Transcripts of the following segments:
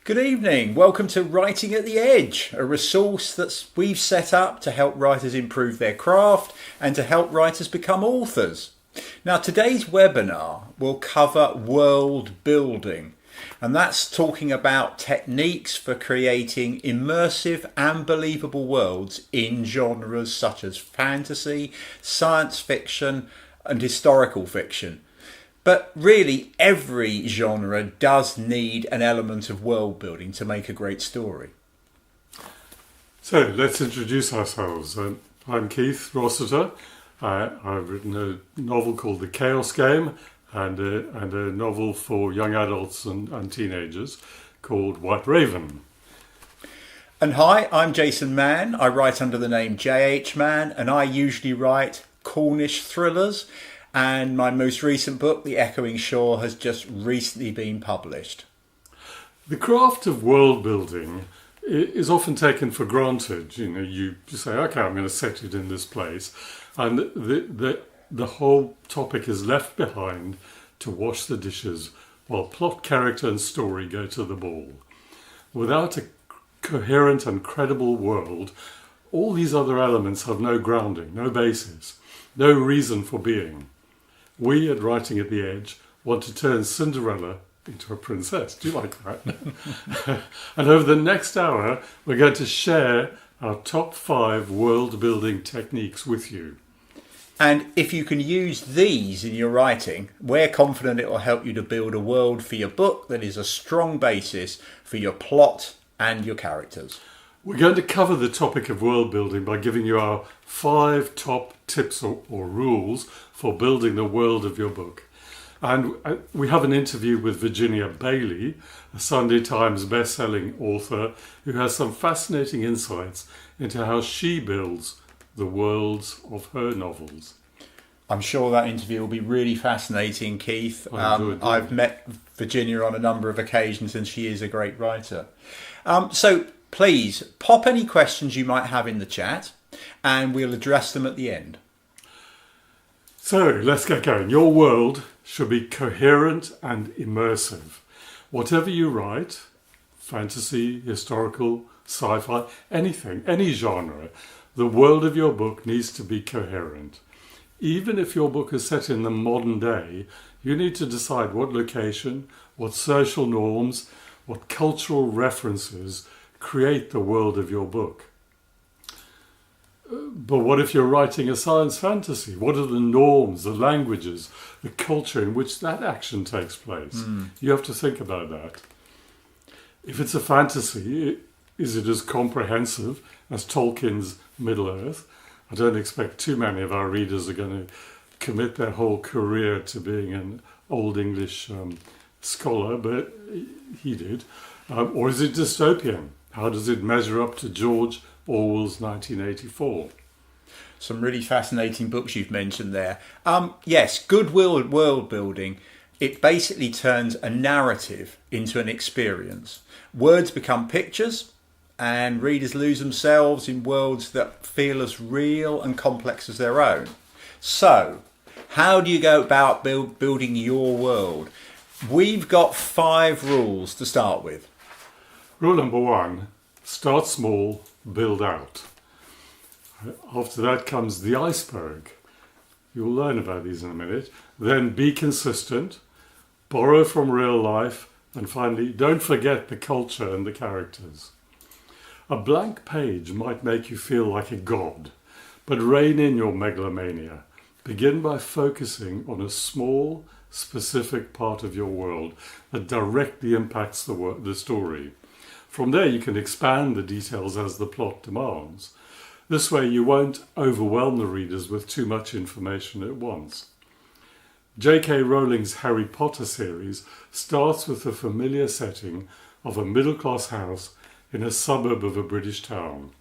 Good evening. Welcome to Writing at the Edge, a resource that we've set up to help writers improve their craft and to help writers become authors. Now, today's webinar will cover world building, and that's talking about techniques for creating immersive and believable worlds in genres such as fantasy, science fiction, and historical fiction. But really, every genre does need an element of world building to make a great story. So let's introduce ourselves. I'm Keith Rossiter. I've written a novel called The Chaos Game and a novel for young adults and teenagers called White Raven. And hi, I'm J.H.Mann. I write under the name J.H.Mann, and I usually write Cornish thrillers. And my most recent book, The Echoing Shore, has just recently been published. The craft of world building is often taken for granted. You say, okay, I'm going to set it in this place. And the whole topic is left behind to wash the dishes while plot, character and story go to the ball. Without a coherent and credible world, all these other elements have no grounding, no basis, no reason for being. We at Writing at the Edge want to turn Cinderella into a princess. Do you like that? And over the next hour, we're going to share our top 5 world building techniques with you. And if you can use these in your writing, we're confident it will help you to build a world for your book that is a strong basis for your plot and your characters. We're going to cover the topic of world building by giving you our 5 top tips or rules for building the world of your book. And we have an interview with Virginia Bailey, a Sunday Times best-selling author who has some fascinating insights into how she builds the worlds of her novels. I'm sure that interview will be really fascinating, Keith. I've met Virginia on a number of occasions and she is a great writer. So please pop any questions you might have in the chat and we'll address them at the end. So let's get going. Your world should be coherent and immersive. Whatever you write, fantasy, historical, sci-fi, anything, any genre, the world of your book needs to be coherent. Even if your book is set in the modern day, you need to decide what location, what social norms, what cultural references create the world of your book. But what if you're writing a science fantasy? What are the norms, the languages, the culture in which that action takes place? You have to think about that. If it's a fantasy, is it as comprehensive as Tolkien's Middle-earth? I don't expect too many of our readers are going to commit their whole career to being an Old English scholar, but he did. Or is it dystopian? How does it measure up to George Orwell's 1984? Some really fascinating books you've mentioned there. Yes, good world building. It basically turns a narrative into an experience. Words become pictures and readers lose themselves in worlds that feel as real and complex as their own. So, how do you go about building your world? We've got 5 rules to start with. Rule number 1, start small, build out. After that comes the iceberg. You'll learn about these in a minute. Then be consistent, borrow from real life, and finally, don't forget the culture and the characters. A blank page might make you feel like a god, but rein in your megalomania. Begin by focusing on a small, specific part of your world that directly impacts the story. From there, you can expand the details as the plot demands. This way, you won't overwhelm the readers with too much information at once. J.K. Rowling's Harry Potter series starts with the familiar setting of a middle-class house in a suburb of a British town.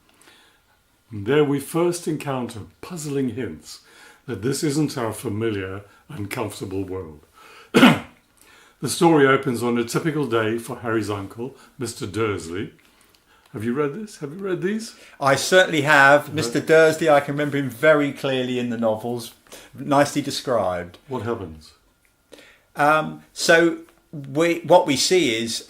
And there we first encounter puzzling hints that this isn't our familiar and comfortable world. The story opens on a typical day for Harry's uncle, Mr. Dursley. Have you read this? Have you read these? I certainly have. Mr. Dursley, I can remember him very clearly in the novels. Nicely described. What happens? So what we see is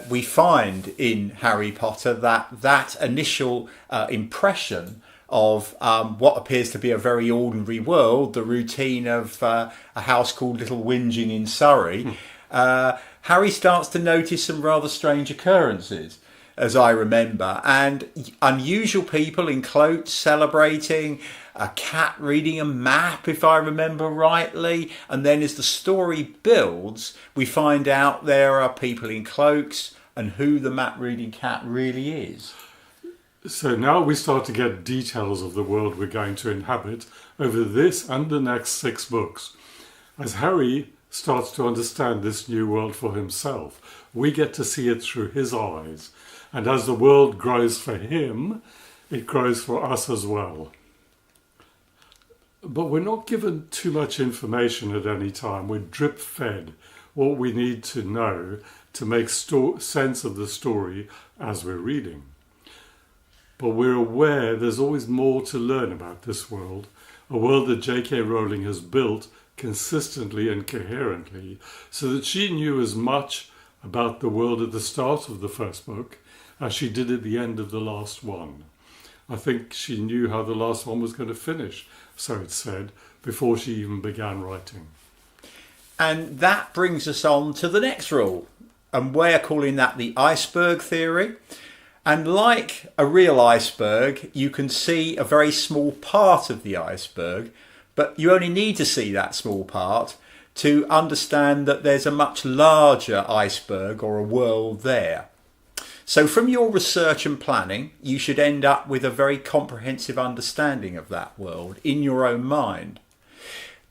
we find in Harry Potter that initial impression of what appears to be a very ordinary world, the routine of a house called Little Whinging in Surrey, Harry starts to notice some rather strange occurrences, as I remember, and unusual people in cloaks celebrating, a cat reading a map, if I remember rightly, and then as the story builds, we find out there are people in cloaks and who the map reading cat really is. So now we start to get details of the world we're going to inhabit over this and the next 6 books. As Harry starts to understand this new world for himself, we get to see it through his eyes. And as the world grows for him, it grows for us as well. But we're not given too much information at any time. We're drip-fed what we need to know to make sense of the story as we're reading. But we're aware there's always more to learn about this world, a world that J.K. Rowling has built consistently and coherently, so that she knew as much about the world at the start of the first book as she did at the end of the last one. I think she knew how the last one was going to finish, so it's said, before she even began writing. And that brings us on to the next rule, and we're calling that the iceberg theory. And like a real iceberg, you can see a very small part of the iceberg, but you only need to see that small part to understand that there's a much larger iceberg or a world there. So from your research and planning, you should end up with a very comprehensive understanding of that world in your own mind.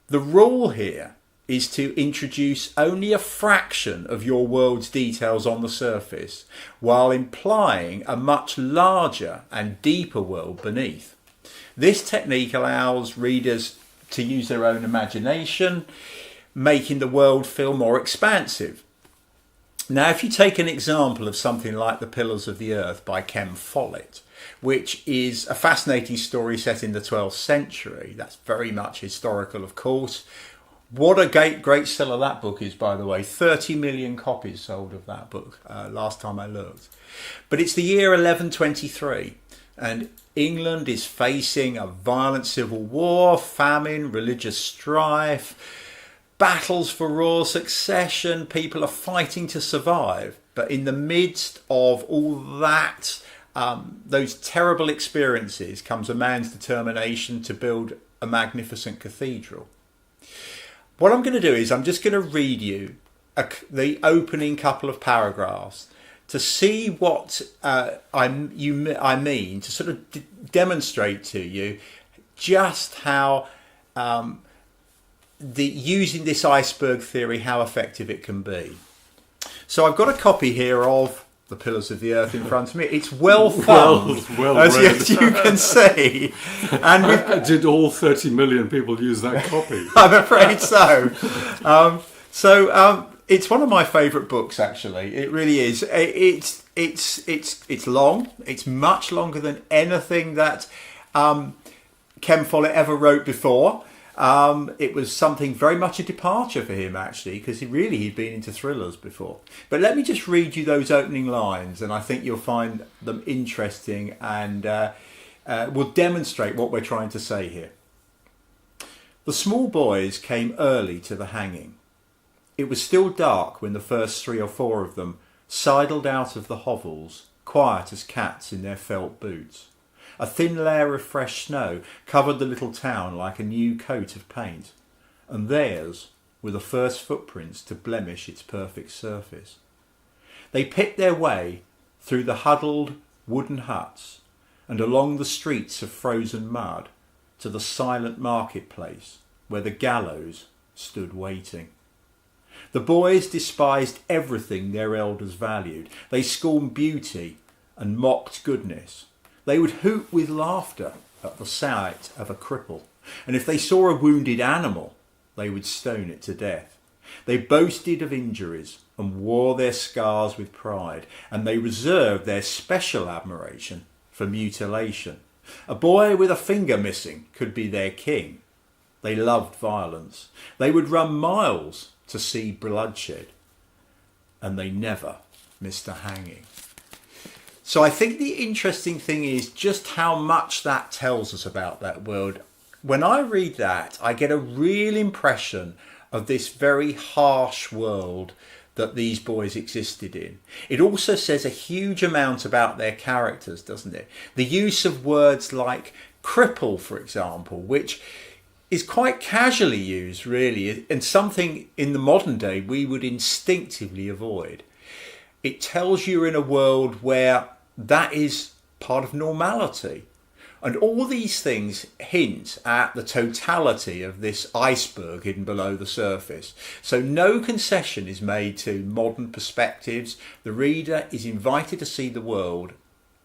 The rule here is to introduce only a fraction of your world's details on the surface, while implying a much larger and deeper world beneath. This technique allows readers to use their own imagination, making the world feel more expansive. Now, if you take an example of something like The Pillars of the Earth by Ken Follett, which is a fascinating story set in the 12th century, that's very much historical, of course. What a great seller that book is, by the way. 30 million copies sold of that book last time I looked. But it's the year 1123, and England is facing a violent civil war, famine, religious strife, battles for royal succession. People are fighting to survive. But in the midst of all that, those terrible experiences, comes a man's determination to build a magnificent cathedral. What I'm going to do is I'm just going to read you the opening couple of paragraphs to see what I mean, to sort of demonstrate to you just how using this iceberg theory, how effective it can be. So I've got a copy here of The Pillars of the Earth in front of me. It's well thumbed, as you can see. And did all 30 million people use that copy? I'm afraid so. It's one of my favourite books, actually. It really is. It's long. It's much longer than anything that Ken Follett ever wrote before. It was something very much a departure for him, actually, because he'd been into thrillers before. But let me just read you those opening lines, and I think you'll find them interesting and will demonstrate what we're trying to say here. The small boys came early to the hanging. It was still dark when the first 3 or 4 of them sidled out of the hovels, quiet as cats in their felt boots. A thin layer of fresh snow covered the little town like a new coat of paint, and theirs were the first footprints to blemish its perfect surface. They picked their way through the huddled wooden huts and along the streets of frozen mud to the silent marketplace where the gallows stood waiting. The boys despised everything their elders valued. They scorned beauty and mocked goodness. They would hoot with laughter at the sight of a cripple, and if they saw a wounded animal, they would stone it to death. They boasted of injuries and wore their scars with pride, and they reserved their special admiration for mutilation. A boy with a finger missing could be their king. They loved violence. They would run miles to see bloodshed. and they never missed a hanging. So I think the interesting thing is just how much that tells us about that world. When I read that, I get a real impression of this very harsh world that these boys existed in. It also says a huge amount about their characters, doesn't it? The use of words like cripple, for example, which is quite casually used, really, and something in the modern day we would instinctively avoid. It tells you in a world where that is part of normality. And all these things hint at the totality of this iceberg hidden below the surface. So no concession is made to modern perspectives. The reader is invited to see the world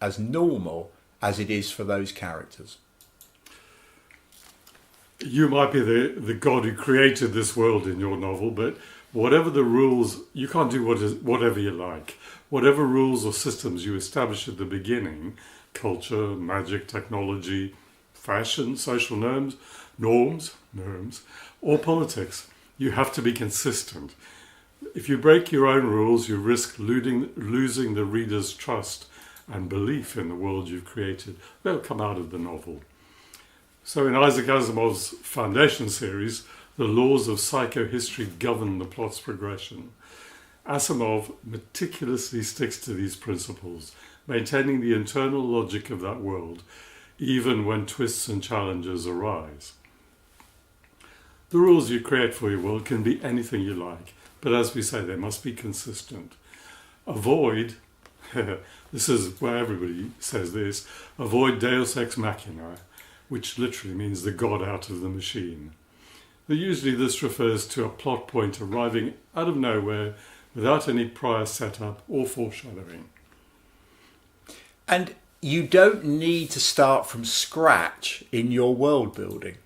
as normal as it is for those characters. You might be the god who created this world in your novel, but whatever the rules, you can't do whatever you like. Whatever rules or systems you establish at the beginning, culture, magic, technology, fashion, social norms, or politics, you have to be consistent. If you break your own rules, you risk losing the reader's trust and belief in the world you've created. They'll come out of the novel. So in Isaac Asimov's Foundation series, the laws of psychohistory govern the plot's progression. Asimov meticulously sticks to these principles, maintaining the internal logic of that world, even when twists and challenges arise. The rules you create for your world can be anything you like, but as we say, they must be consistent. Avoid, this is where everybody says this, avoid deus ex machina, which literally means the god out of the machine. But usually this refers to a plot point arriving out of nowhere without any prior setup or foreshadowing. And you don't need to start from scratch in your world building.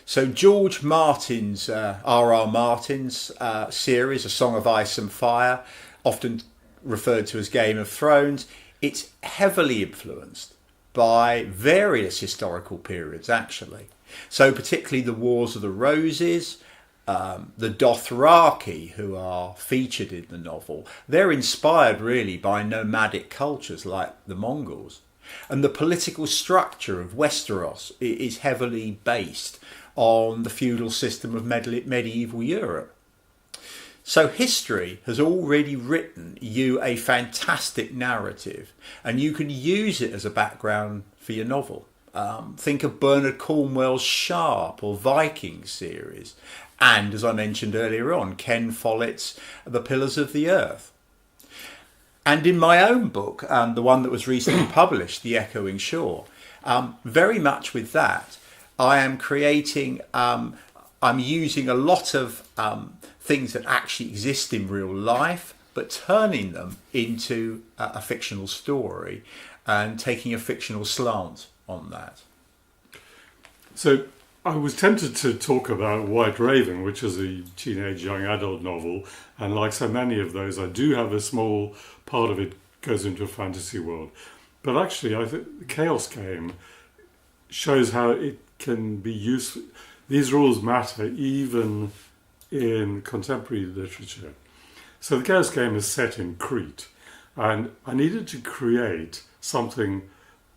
So George Martin's, R.R. Martin's series, A Song of Ice and Fire, often referred to as Game of Thrones, it's heavily influenced by various historical periods, actually. So particularly the Wars of the Roses, the Dothraki, who are featured in the novel, they're inspired really by nomadic cultures like the Mongols. And the political structure of Westeros is heavily based on the feudal system of medieval Europe. So history has already written you a fantastic narrative, and you can use it as a background for your novel. Think of Bernard Cornwell's Sharpe or Vikings series. And, as I mentioned earlier on, Ken Follett's The Pillars of the Earth. And in my own book, the one that was recently published, The Echoing Shore, very much with that, I am creating, I'm using a lot of things that actually exist in real life, but turning them into a fictional story and taking a fictional slant on that. So I was tempted to talk about White Raven, which is a teenage young adult novel, and like so many of those, I do have a small part of it goes into a fantasy world. But actually, I think the Chaos Game shows how it can be useful. These rules matter even in contemporary literature. So the Chaos Game is set in Crete, and I needed to create something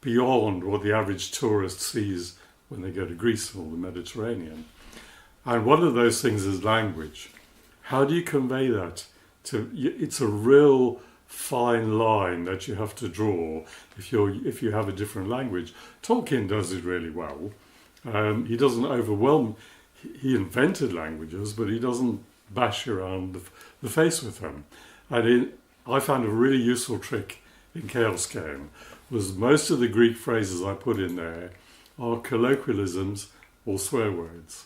beyond what the average tourist sees when they go to Greece or the Mediterranean. And one of those things is language. How do you convey that it's a real fine line that you have to draw if you have a different language. Tolkien does it really well. He doesn't overwhelm. He invented languages, but he doesn't bash you around the face with them. And I found a really useful trick in Chaos Game was most of the Greek phrases I put in there are colloquialisms or swear words,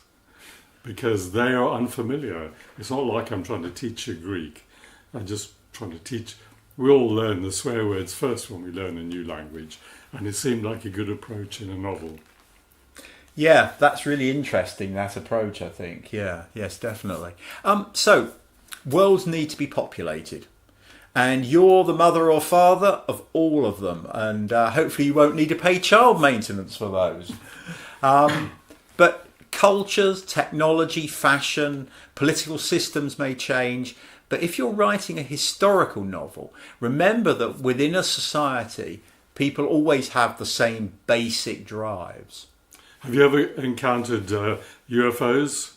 because they are unfamiliar. It's not like I'm trying to teach you Greek. I'm just trying to teach. We all learn the swear words first when we learn a new language, and it seemed like a good approach in a novel. Yeah, that's really interesting, that approach, I think. Yeah, yes, definitely. So, worlds need to be populated. And you're the mother or father of all of them. And hopefully you won't need to pay child maintenance for those. But cultures, technology, fashion, political systems may change. But if you're writing a historical novel, remember that within a society, people always have the same basic drives. Have you ever encountered UFOs?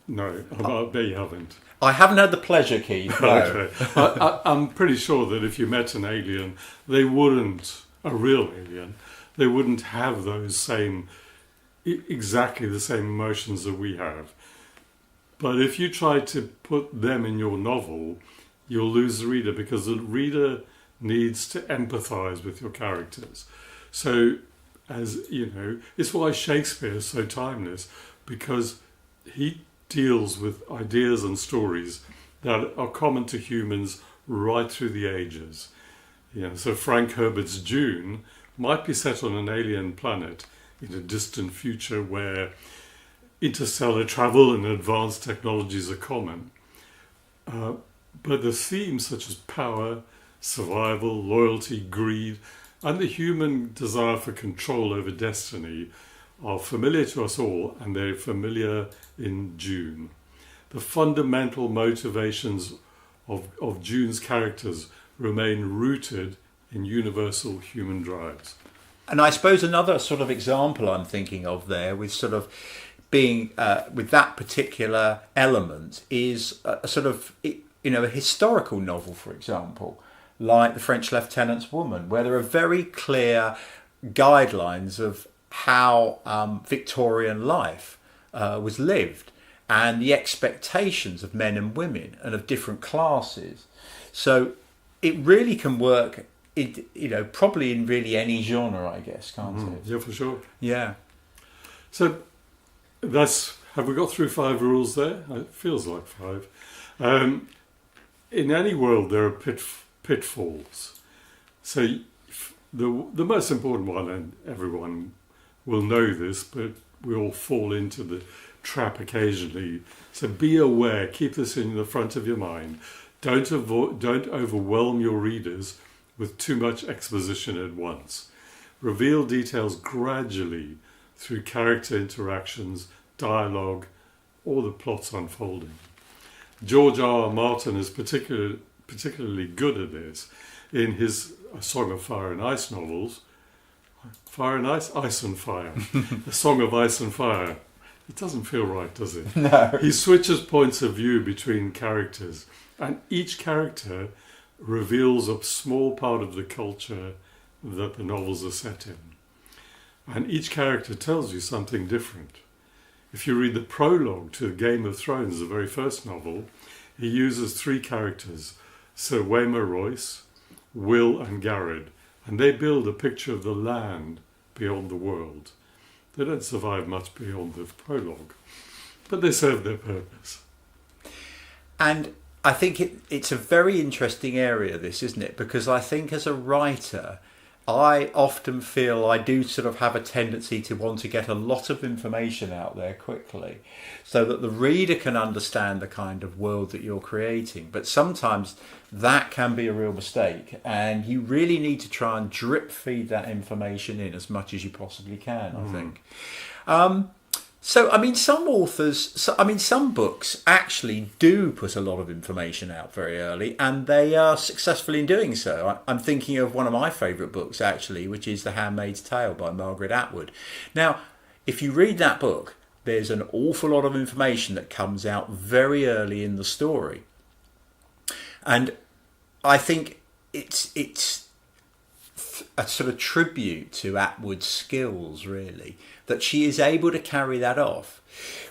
No, I bet you haven't. I haven't had the pleasure, Keith. No. Okay. I'm pretty sure that if you met an alien, they wouldn't, a real alien, they wouldn't have those same, exactly the same emotions that we have. But if you try to put them in your novel, you'll lose the reader, because the reader needs to empathise with your characters. So, as you know, it's why Shakespeare is so timeless, because he deals with ideas and stories that are common to humans right through the ages. So Frank Herbert's Dune might be set on an alien planet in a distant future where interstellar travel and advanced technologies are common. But the themes such as power, survival, loyalty, greed, and the human desire for control over destiny are familiar to us all, and they're familiar in Dune. The fundamental motivations of Dune's characters remain rooted in universal human drives. And I suppose another sort of example I'm thinking of there with sort of being with that particular element is a sort of, a historical novel, for example, like The French Lieutenant's Woman, where there are very clear guidelines of how Victorian life was lived, and the expectations of men and women and of different classes. So it really can work, probably in really any genre, I guess, can't it? Yeah, for sure. Yeah. So have we got through 5 rules there? It feels like 5. In any world, there are pitfalls. So the most important one, and everyone will know this, but we all fall into the trap occasionally. So be aware, keep this in the front of your mind. Don't overwhelm your readers with too much exposition at once. Reveal details gradually through character interactions, dialogue, or the plot's unfolding. George R.R. Martin is particularly good at this in his A Song of Fire and Ice novels. Fire and Ice? Ice and Fire. The Song of Ice and Fire. It doesn't feel right, does it? No. He switches points of view between characters, and each character reveals a small part of the culture that the novels are set in. And each character tells you something different. If you read the prologue to Game of Thrones, the very first novel, he uses 3 characters, Sir Waymar Royce, Will and Garrod, and they build a picture of the land beyond the world. They don't survive much beyond the prologue, but they serve their purpose. And I think it's a very interesting area, this, isn't it? Because I think as a writer, I often feel I do sort of have a tendency to want to get a lot of information out there quickly so that the reader can understand the kind of world that you're creating. But sometimes that can be a real mistake, and you really need to try and drip feed that information in as much as you possibly can, I think. Some books actually do put a lot of information out very early, and they are successful in doing so. I'm thinking of one of my favourite books, actually, which is The Handmaid's Tale by Margaret Atwood. Now, if you read that book, there's an awful lot of information that comes out very early in the story. And I think it's a sort of tribute to Atwood's skills, really, that she is able to carry that off.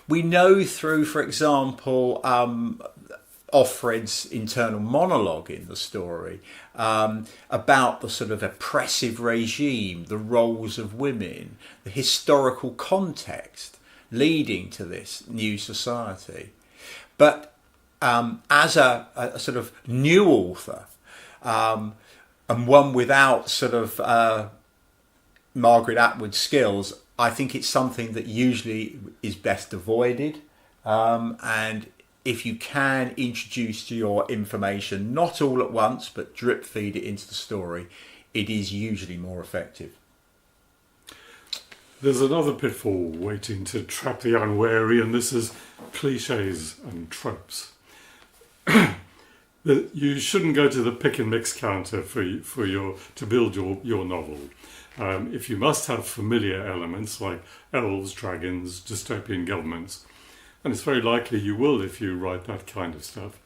We know through, for example, Offred's internal monologue in the story about the sort of oppressive regime, the roles of women, the historical context leading to this new society. But as a sort of new author, and one without sort of Margaret Atwood's skills, I think it's something that usually is best avoided. And if you can introduce your information, not all at once, but drip feed it into the story, it is usually more effective. There's another pitfall waiting to trap the unwary, and this is cliches and tropes. You shouldn't go to the pick and mix counter to build your novel. If you must have familiar elements like elves, dragons, dystopian governments, and it's very likely you will if you write that kind of stuff,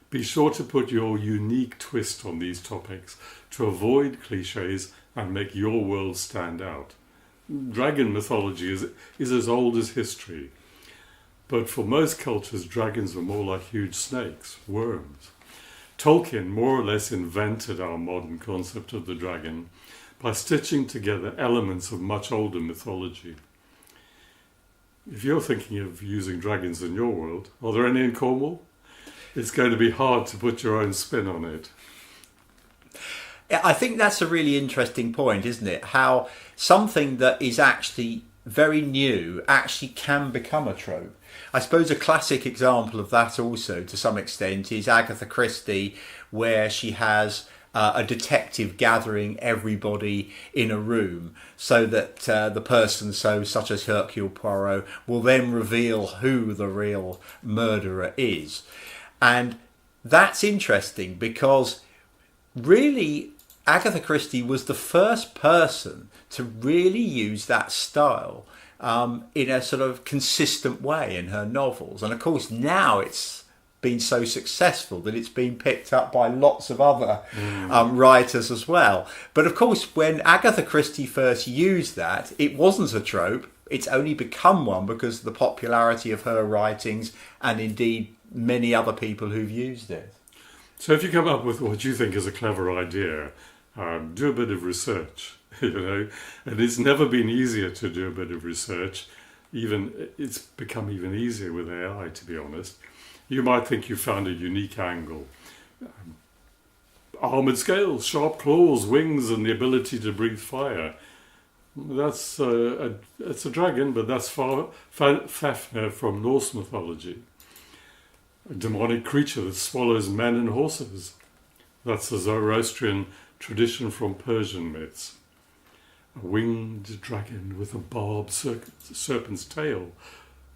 be sure to put your unique twist on these topics to avoid cliches and make your world stand out. Dragon mythology is as old as history, but for most cultures, dragons were more like huge snakes, worms. Tolkien more or less invented our modern concept of the dragon by stitching together elements of much older mythology. If you're thinking of using dragons in your world, are there any in Cornwall? It's going to be hard to put your own spin on it. I think that's a really interesting point, isn't it? How something that is actually very new actually can become a trope. I suppose a classic example of that also, to some extent, is Agatha Christie, where she has a detective gathering everybody in a room so that the person, such as Hercule Poirot, will then reveal who the real murderer is. And that's interesting because really Agatha Christie was the first person to really use that style in a sort of consistent way in her novels. And of course now it's been so successful that it's been picked up by lots of other writers as well. But of course when Agatha Christie first used that, it wasn't a trope. It's only become one because of the popularity of her writings and indeed many other people who've used it. So if you come up with what you think is a clever idea, do a bit of research, and it's never been easier to do a bit of research. It's become even easier with AI, to be honest. You might think you found a unique angle. Armoured scales, sharp claws, wings, and the ability to breathe fire. It's a dragon, but that's Fafnir from Norse mythology. A demonic creature that swallows men and horses. That's the Zoroastrian tradition from Persian myths. A winged dragon with a barbed serpent's tail.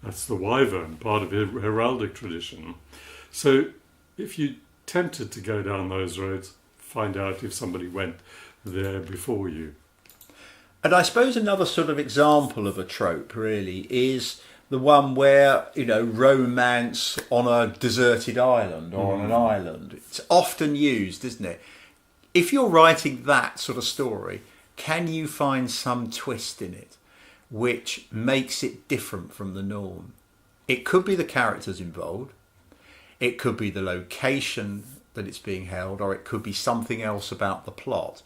That's the wyvern, part of heraldic tradition. So if you're tempted to go down those roads, find out if somebody went there before you. And I suppose another sort of example of a trope really is the one where, romance on a deserted island or on an island. It's often used, isn't it? If you're writing that sort of story, can you find some twist in it which makes it different from the norm? It could be the characters involved, it could be the location that it's being held, or it could be something else about the plot.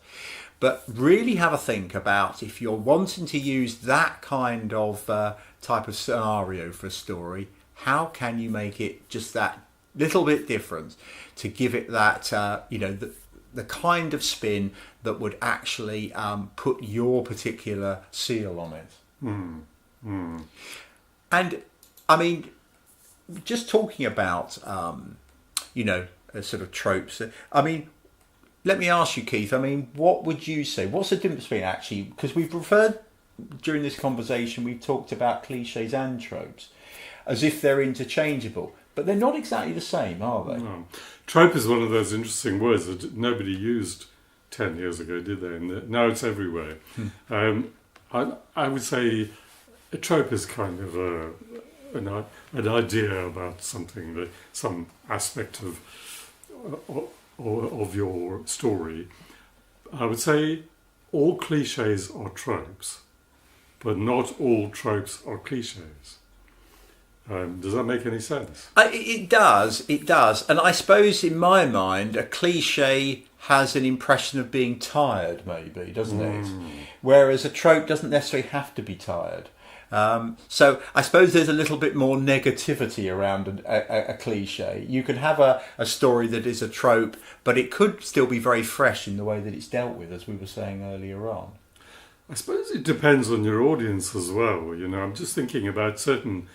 But really have a think about if you're wanting to use that kind of type of scenario for a story, how can you make it just that little bit different to give it that, the kind of spin that would actually put your particular seal on it. And I mean, just talking about, sort of tropes, I mean, let me ask you, Keith, what would you say? What's the difference between actually, because we've referred during this conversation, we've talked about cliches and tropes as if they're interchangeable, but they're not exactly the same, are they? No. Trope is one of those interesting words that nobody used 10 years ago, did they? And now it's everywhere. I would say a trope is kind of an idea about something, some aspect of your story. I would say all cliches are tropes, but not all tropes are cliches. Does that make any sense? It does. And I suppose in my mind, a cliche has an impression of being tired, maybe, doesn't it? Whereas a trope doesn't necessarily have to be tired. So I suppose there's a little bit more negativity around a cliche. You can have a story that is a trope, but it could still be very fresh in the way that it's dealt with, as we were saying earlier on. I suppose it depends on your audience as well. I'm just thinking about certain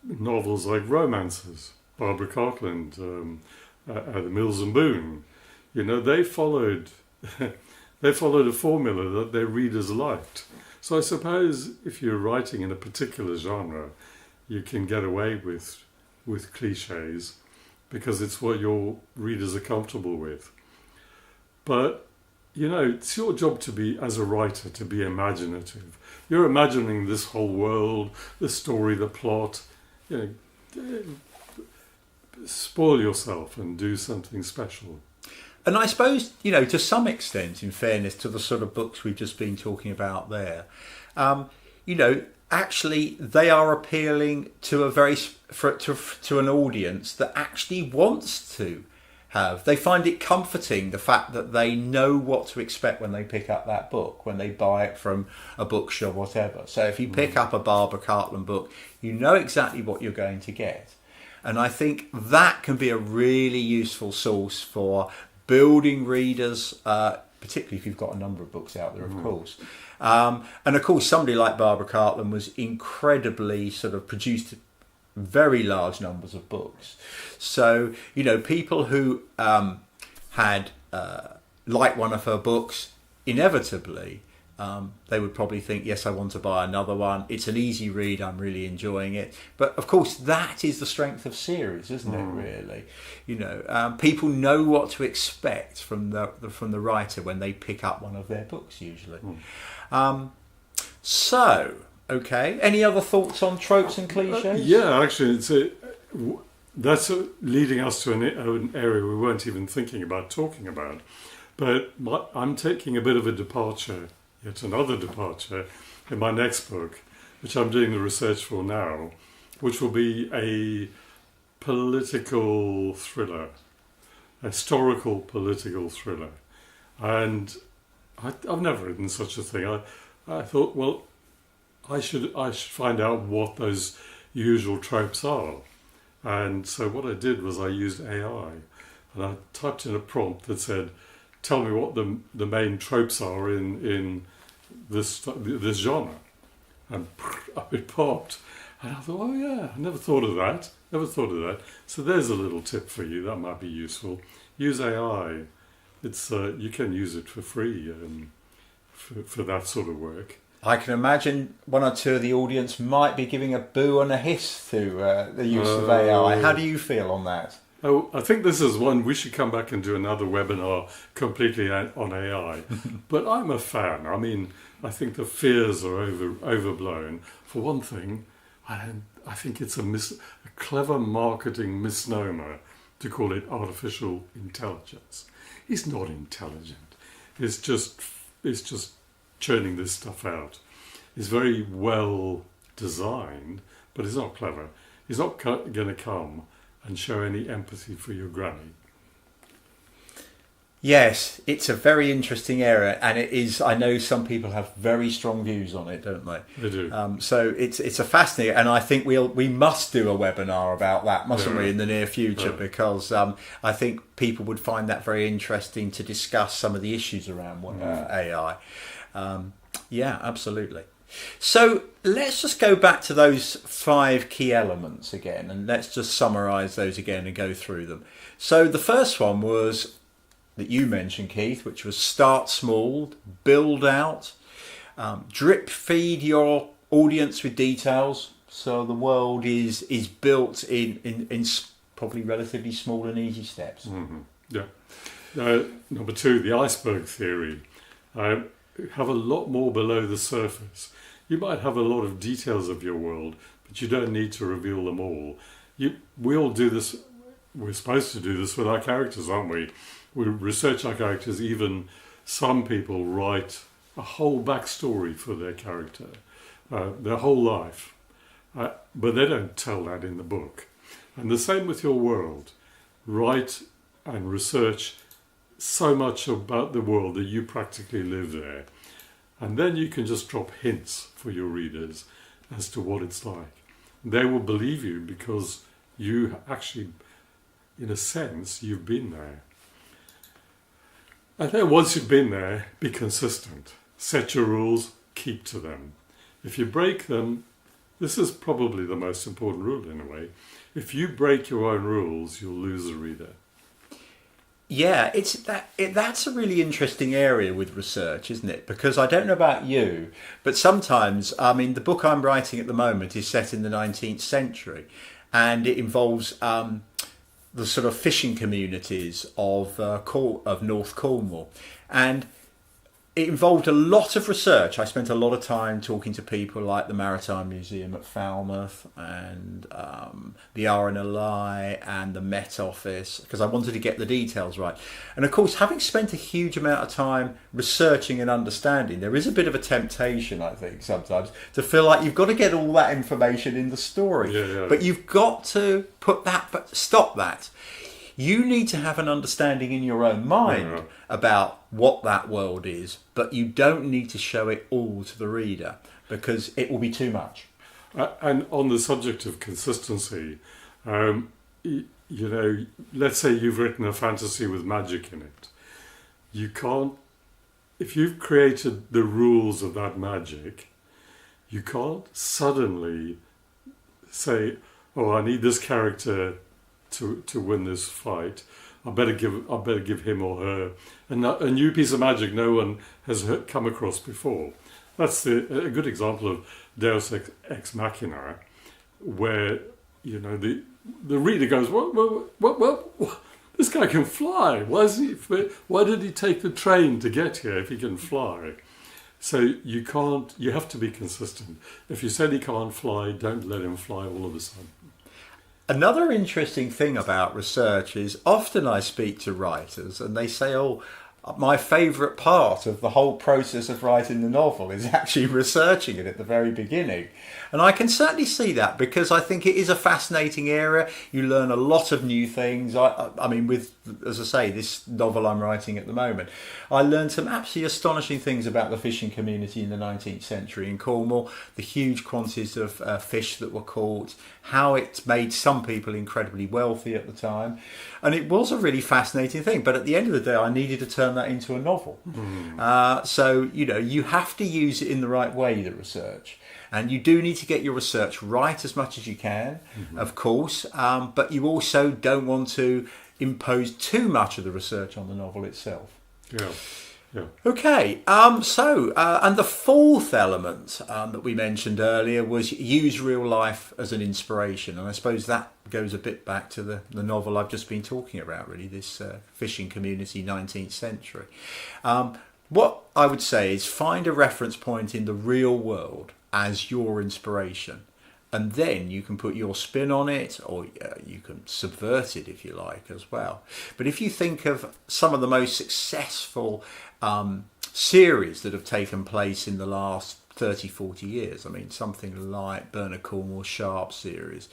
novels like romances, Barbara Cartland, The Mills and Boon. They followed a formula that their readers liked. So I suppose if you're writing in a particular genre, you can get away with cliches, because it's what your readers are comfortable with. But, it's your job to be, as a writer, to be imaginative. You're imagining this whole world, the story, the plot. Spoil yourself and do something special. And I suppose, to some extent, in fairness to the sort of books we've just been talking about there, actually they are appealing to to an audience that actually wants to have. They find it comforting, the fact that they know what to expect when they pick up that book, when they buy it from a bookshop, whatever. So if you pick up a Barbara Cartland book, you know exactly what you're going to get. And I think that can be a really useful source for building readers, particularly if you've got a number of books out there, of course. And of course, somebody like Barbara Cartland was incredibly produced very large numbers of books. So, people who had liked one of her books, inevitably, they would probably think, yes, I want to buy another one. It's an easy read. I'm really enjoying it. But of course, that is the strength of series, isn't it? Really, people know what to expect from the writer when they pick up one of their books. Usually. Okay. Any other thoughts on tropes and cliches? Yeah, actually, that's leading us to an area we weren't even thinking about talking about. But I'm taking a bit of a departure. Yet another departure in my next book, which I'm doing the research for now, which will be a political thriller, a historical political thriller. And I've never written such a thing. I thought, well, I should find out what those usual tropes are. And so what I did was I used AI, and I typed in a prompt that said, tell me what the main tropes are in this genre, and up it popped, and I thought, oh yeah, I never thought of that. So there's a little tip for you that might be useful. Use AI. It's you can use it for free for that sort of work. I can imagine one or two of the audience might be giving a boo and a hiss to the use of AI. How do you feel on that? Oh, I think this is one we should come back and do another webinar completely on AI. But I'm a fan. I mean, I think the fears are overblown. For one thing, I think it's a clever marketing misnomer to call it artificial intelligence. It's not intelligent. It's just churning this stuff out. It's very well designed, but it's not clever. It's not going to come and show any empathy for your granny. Yes, it's a very interesting area, and it is. I know some people have very strong views on it, don't they? They do. So it's a fascinating, and I think we must do a webinar about that, mustn't we, in the near future? Yeah. Because I think people would find that very interesting to discuss some of the issues around AI. Yeah, absolutely. So let's just go back to those 5 key elements again, and let's just summarise those again and go through them. So the first one was that you mentioned, Keith, which was start small, build out, drip feed your audience with details. So the world is built in probably relatively small and easy steps. Mm-hmm. Yeah. Number 2, the iceberg theory. Have a lot more below the surface. You might have a lot of details of your world, but you don't need to reveal them all. We all do this. We're supposed to do this with our characters, aren't we? We research our characters. Even some people write a whole backstory for their character, their whole life. But they don't tell that in the book. And the same with your world. Write and research so much about the world that you practically live there. And then you can just drop hints for your readers as to what it's like. They will believe you because you actually, in a sense, you've been there. And then once you've been there, be consistent. Set your rules, keep to them. If you break them, this is probably the most important rule in a way. If you break your own rules, you'll lose a reader. Yeah, that's a really interesting area with research, isn't it? Because I don't know about you, but sometimes, I mean, the book I'm writing at the moment is set in the 19th century, and it involves the sort of fishing communities of North Cornwall, and it involved a lot of research. I spent a lot of time talking to people like the Maritime Museum at Falmouth and the RNLI and the Met Office, because I wanted to get the details right. And of course, having spent a huge amount of time researching and understanding, there is a bit of a temptation, I think, sometimes to feel like you've got to get all that information in the story. Yeah. But you've got to stop that. You need to have an understanding in your own mind about what that world is, but you don't need to show it all to the reader because it will be too much. And on the subject of consistency, let's say you've written a fantasy with magic in it. You can't, if you've created the rules of that magic, you can't suddenly say, oh, I need this character to win this fight. I better give him or her a new piece of magic no one has come across before. That's a good example of Deus ex machina, where the reader goes, well, this guy can fly. Why did he take the train to get here if he can fly? So you have to be consistent. If you said he can't fly, don't let him fly all of a sudden. Another interesting thing about research is often I speak to writers and they say, oh, my favourite part of the whole process of writing the novel is actually researching it at the very beginning. And I can certainly see that because I think it is a fascinating area. You learn a lot of new things. I mean, as I say, this novel I'm writing at the moment, I learned some absolutely astonishing things about the fishing community in the 19th century in Cornwall, the huge quantities of fish that were caught, how it made some people incredibly wealthy at the time. And it was a really fascinating thing. But at the end of the day, I needed to turn that into a novel. So, you have to use it in the right way, the research. And you do need to get your research right as much as you can, of course. But you also don't want to impose too much of the research on the novel itself. Yeah. Okay, and the fourth element that we mentioned earlier was use real life as an inspiration. And I suppose that goes a bit back to the novel I've just been talking about, really, this fishing community, 19th century. What I would say is find a reference point in the real world as your inspiration. And then you can put your spin on it, or you can subvert it if you like as well. But if you think of some of the most successful series that have taken place in the last 30, 40 years, I mean, something like Bernard Cornwell's Sharp series,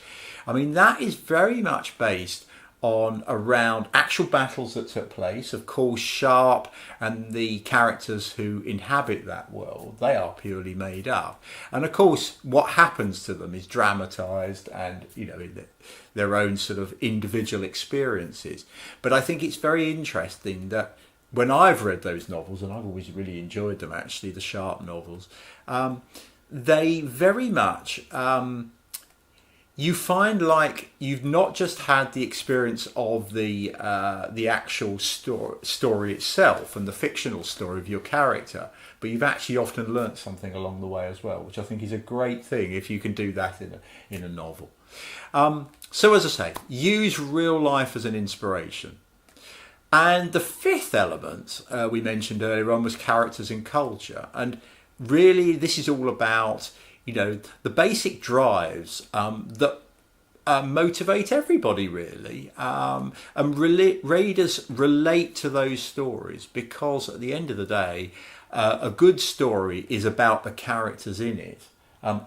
I mean, that is very much based around actual battles that took place. Of course, Sharp and the characters who inhabit that world, they are purely made up. And of course, what happens to them is dramatised and, in their own sort of individual experiences. But I think it's very interesting that when I've read those novels, and I've always really enjoyed them actually, the Sharp novels, they very much... you find like you've not just had the experience of the actual story itself and the fictional story of your character, but you've actually often learnt something along the way as well, which I think is a great thing if you can do that in a novel. So as I say, use real life as an inspiration. And the fifth element we mentioned earlier on was characters and culture. And really this is all about the basic drives that motivate everybody, really. And readers relate to those stories because at the end of the day, a good story is about the characters in it.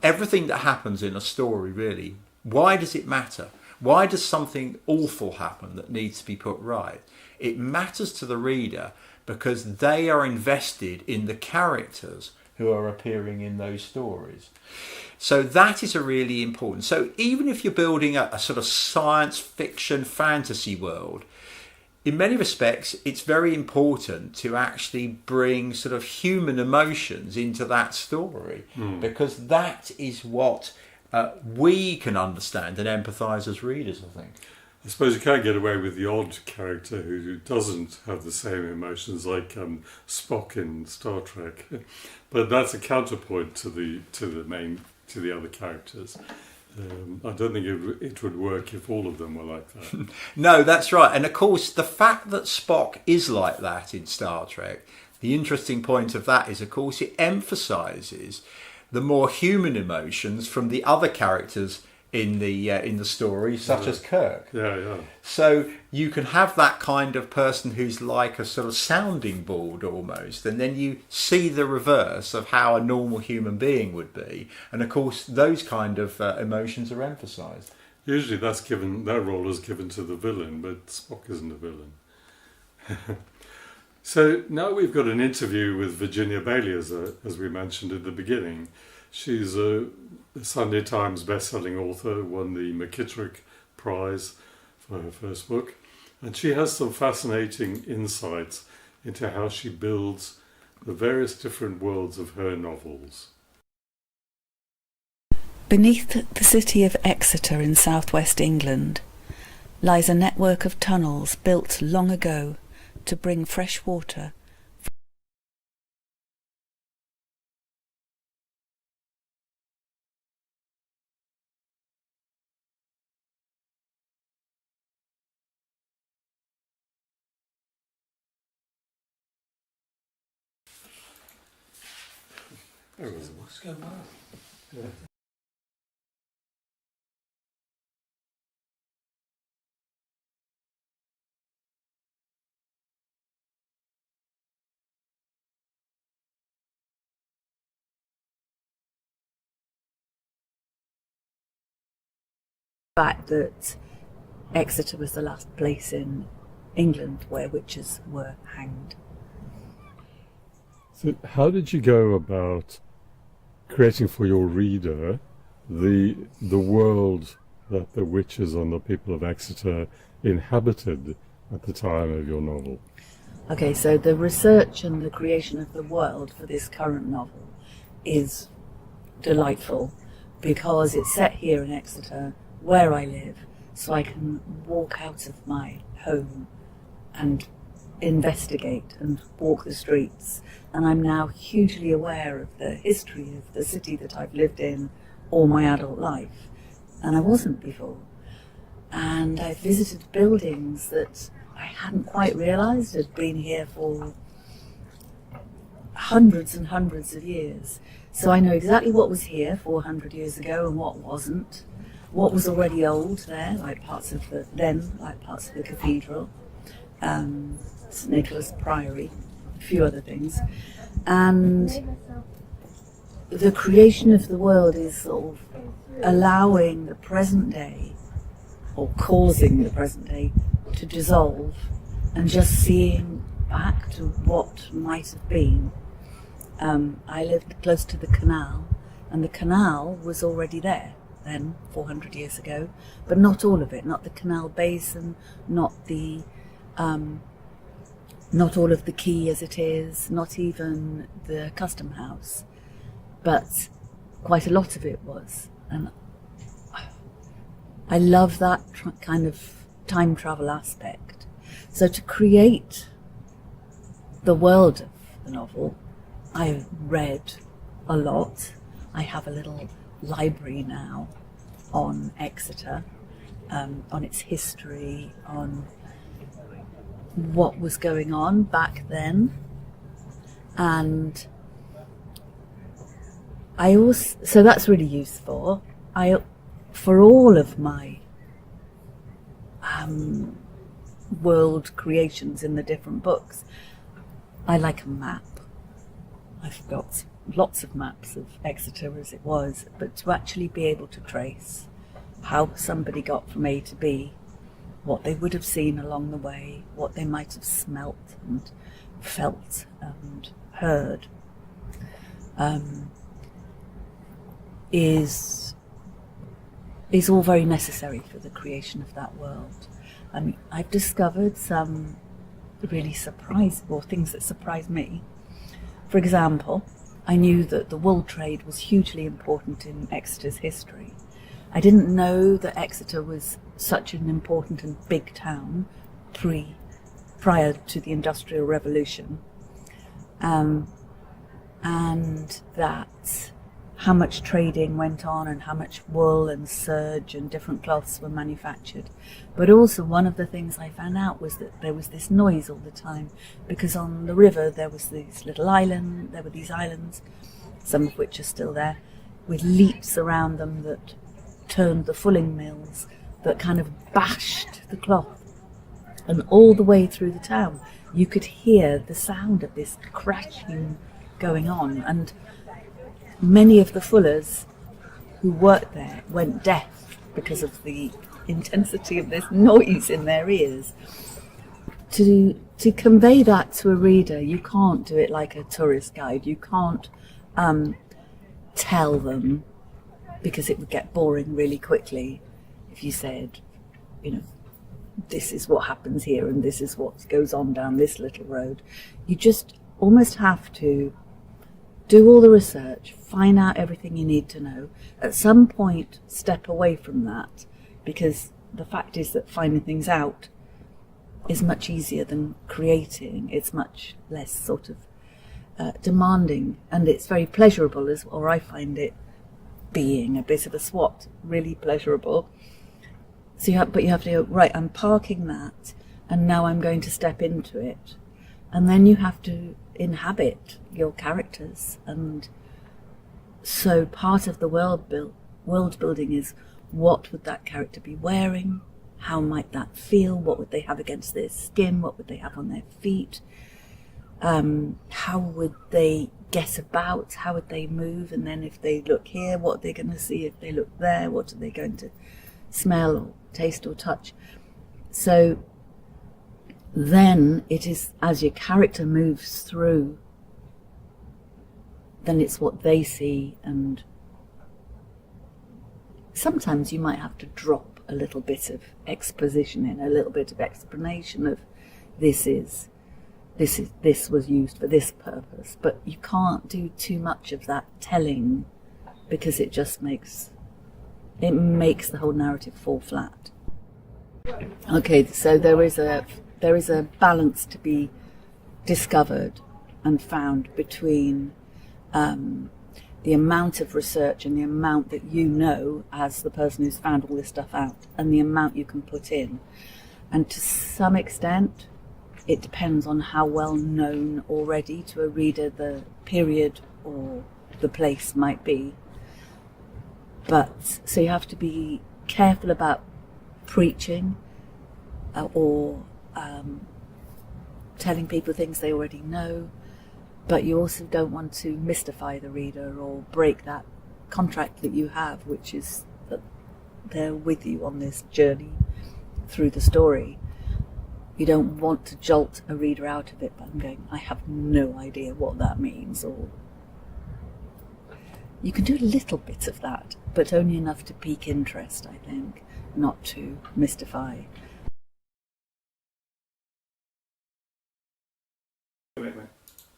Everything that happens in a story, really, why does it matter? Why does something awful happen that needs to be put right? It matters to the reader because they are invested in the characters who are appearing in those stories. So that is a really important. So even if you're building a sort of science fiction fantasy world, in many respects, it's very important to actually bring sort of human emotions into that story because that is what we can understand and empathise as readers, I think. I suppose you can't get away with the odd character who doesn't have the same emotions, like Spock in Star Trek, but that's a counterpoint to the other characters. I don't think it would work if all of them were like that. No, that's right. And of course, the fact that Spock is like that in Star Trek, the interesting point of that is, of course, it emphasises the more human emotions from the other characters in the story, such as Kirk. Yeah. So you can have that kind of person who's like a sort of sounding board almost, and then you see the reverse of how a normal human being would be. And of course, those kind of emotions are emphasised. Usually that role is given to the villain, but Spock isn't a villain. So now we've got an interview with Virginia Bailey, as we mentioned at the beginning. She's a Sunday Times best-selling author, won the McKittrick Prize for her first book, and she has some fascinating insights into how she builds the various different worlds of her novels. Beneath the city of Exeter in southwest England lies a network of tunnels built long ago to bring fresh water What's going on? Yeah. fact that Exeter was the last place in England where witches were hanged. So how did you go about creating for your reader the world that the witches and the people of Exeter inhabited at the time of your novel? Okay, so the research and the creation of the world for this current novel is delightful because it's set here in Exeter, where I live, so I can walk out of my home and investigate and walk the streets. And I'm now hugely aware of the history of the city that I've lived in all my adult life, and I wasn't before. And I visited buildings that I hadn't quite realised had been here for hundreds and hundreds of years. So I know exactly what was here 400 years ago and what wasn't. What was already old there, like parts of the cathedral, St Nicholas Priory, a few other things. And the creation of the world is sort of allowing the present day, or causing the present day, to dissolve and just seeing back to what might have been. I lived close to the canal, and the canal was already there then, 400 years ago, but not all of it, not the canal basin, not all of the quay as it is, not even the custom house, but quite a lot of it was. And I love that kind of time travel aspect. So to create the world of the novel, I read a lot. I have a little library now on Exeter, on its history, on what was going on back then. And so that's really useful. For all of my world creations in the different books, I like a map. I've got lots of maps of Exeter as it was, but to actually be able to trace how somebody got from A to B, what they would have seen along the way, what they might have smelt and felt and heard, is all very necessary for the creation of that world. I mean, I've discovered some really things that surprise me. For example, I knew that the wool trade was hugely important in Exeter's history. I didn't know that Exeter was such an important and big town prior to the Industrial Revolution, and that how much trading went on and how much wool and serge and different cloths were manufactured. But also one of the things I found out was that there was this noise all the time, because on the river there were these islands, some of which are still there, with leaps around them that turned the fulling mills, that kind of bashed the cloth. And all the way through the town you could hear the sound of this crashing going on, and many of the fullers who worked there went deaf because of the intensity of this noise in their ears. To convey that to a reader, you can't do it like a tourist guide. You can't tell them, because it would get boring really quickly if you said, this is what happens here and this is what goes on down this little road. You just almost have to do all the research, find out everything you need to know. At some point, step away from that, because the fact is that finding things out is much easier than creating. It's much less sort of demanding, and it's very pleasurable, or I find it being a bit of a swat, really pleasurable. So you have to go, right, I'm parking that, and now I'm going to step into it. And then you have to inhabit your characters, and so part of the world building is, what would that character be wearing, how might that feel, what would they have against their skin, what would they have on their feet, how would they get about, how would they move, and then if they look here, what are they going to see, if they look there, what are they going to smell or taste or touch. So then it is, as your character moves through, then it's what they see, and sometimes you might have to drop a little bit of exposition in, a little bit of explanation of this was used for this purpose, but you can't do too much of that telling, because it just makes the whole narrative fall flat. Okay, so there is a balance to be discovered and found between the amount of research and the amount that you know as the person who's found all this stuff out, and the amount you can put in. And to some extent, it depends on how well known already to a reader the period or the place might be. But so you have to be careful about preaching or telling people things they already know, but you also don't want to mystify the reader or break that contract that you have, which is that they're with you on this journey through the story. You don't want to jolt a reader out of it by going, I have no idea what that means, or you can do a little bit of that, but only enough to pique interest, I think, not to mystify.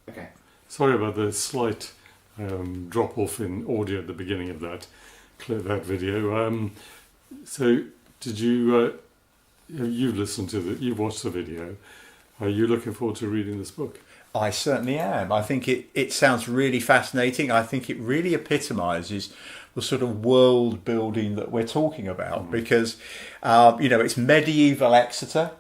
Okay. Sorry about the slight drop-off in audio at the beginning of that video. So, did you? You've listened to you've watched the video. Are you looking forward to reading this book? I certainly am. I think it sounds really fascinating. I think it really epitomises the sort of world building that we're talking about, because it's medieval Exeter.